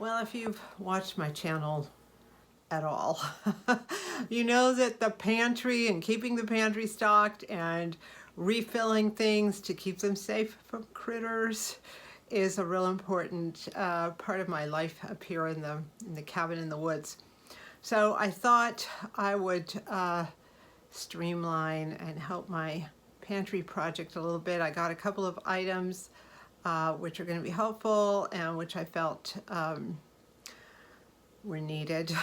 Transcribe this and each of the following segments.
Well, if you've watched my channel at all, you know that the pantry and keeping the pantry stocked and refilling things to keep them safe from critters is a real important part of my life up here in the cabin in the woods. So I thought I would streamline and help my pantry project a little bit. I got a couple of items which are going to be helpful and which I felt were needed.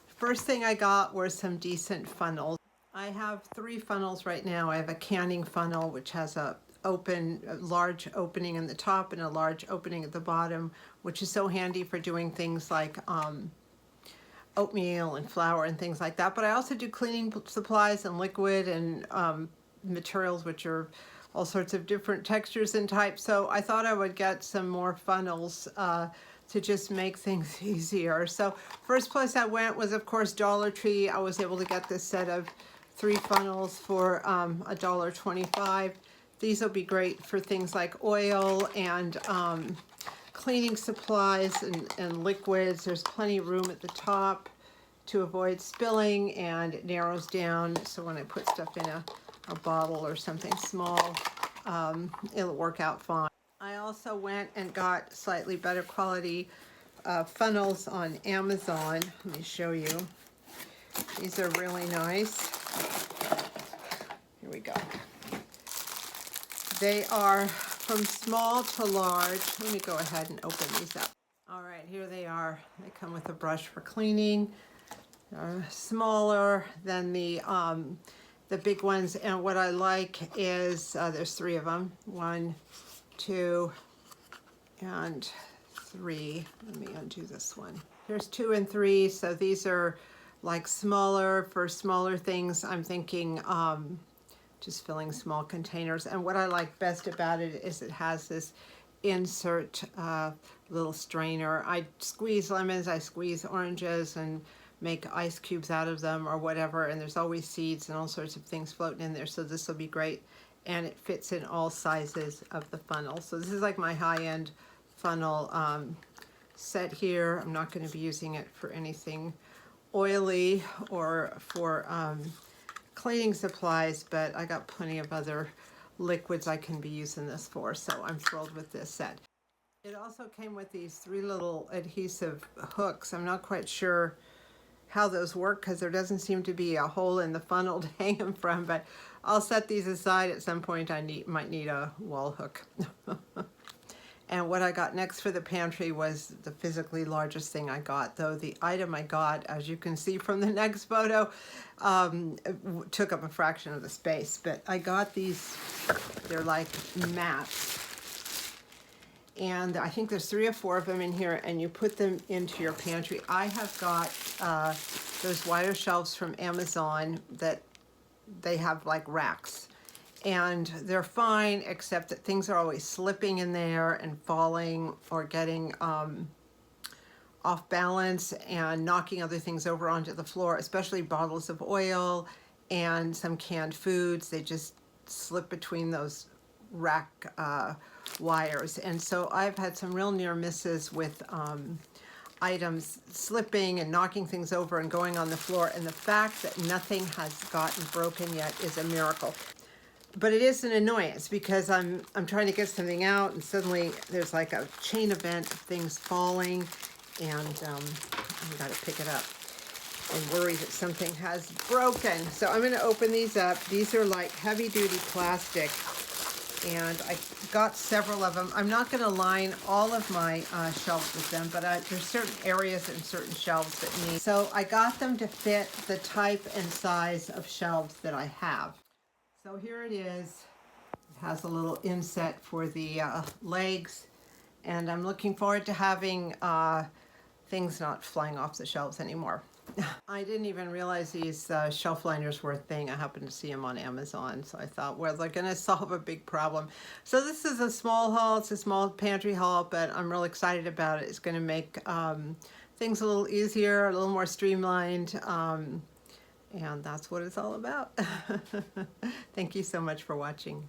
First thing I got were some decent funnels. I have 3 funnels right now. I have a canning funnel which has a large opening in the top and a large opening at the bottom, which is so handy for doing things like oatmeal and flour and things like that. But I also do cleaning supplies and liquid and materials which are all sorts of different textures and types. So I thought I would get some more funnels to just make things easier. So first place I went was, of course, Dollar Tree. I was able to get this set of 3 funnels for $1.25. These will be great for things like oil and cleaning supplies and liquids. There's plenty of room at the top to avoid spilling, and it narrows down, so when I put stuff in a bottle or something small, it'll work out fine. I also went and got slightly better quality funnels on Amazon. Let me show you. These are really nice. Here we go. They are from small to large. Let me go ahead and open these up. All right, here they are. They come with a brush for cleaning. They're smaller than the big ones, and what I like is there's 3 of them. 1, 2, and 3. Let me undo this one. There's 2 and 3, so these are like smaller for smaller things. I'm thinking just filling small containers. And what I like best about it is it has this insert little strainer. I squeeze lemons, I squeeze oranges, and make ice cubes out of them or whatever, and there's always seeds and all sorts of things floating in there, so this will be great. And it fits in all sizes of the funnel. So this is like my high-end funnel set here. I'm not going to be using it for anything oily or for cleaning supplies, but I got plenty of other liquids I can be using this for, so I'm thrilled with this set. It also came with these 3 little adhesive hooks. I'm not quite sure how those work because there doesn't seem to be a hole in the funnel to hang them from, but I'll set these aside. At some point I might need a wall hook. And what I got next for the pantry was the physically largest thing I got, though the item I got, as you can see from the next photo, took up a fraction of the space. But I got these, they're like mats. And I think there's 3 or 4 of them in here, and you put them into your pantry. I have got those wider shelves from Amazon that they have like racks. And they're fine, except that things are always slipping in there and falling or getting off balance and knocking other things over onto the floor, especially bottles of oil and some canned foods. They just slip between those rack wires. And so I've had some real near misses with items slipping and knocking things over and going on the floor. And the fact that nothing has gotten broken yet is a miracle. But it is an annoyance because I'm trying to get something out and suddenly there's like a chain event of things falling, and I've got to pick it up and worry that something has broken. So I'm going to open these up. These are like heavy duty plastic, and I got several of them. I'm not going to line all of my shelves with them, but there's certain areas and certain shelves that need. So I got them to fit the type and size of shelves that I have. So here it is. It has a little inset for the legs, and I'm looking forward to having things not flying off the shelves anymore. I didn't even realize these shelf liners were a thing. I happened to see them on Amazon, so I thought, well, they're going to solve a big problem. So this is a small haul. It's a small pantry haul, but I'm real excited about it. It's going to make things a little easier, a little more streamlined, and that's what it's all about. Thank you so much for watching.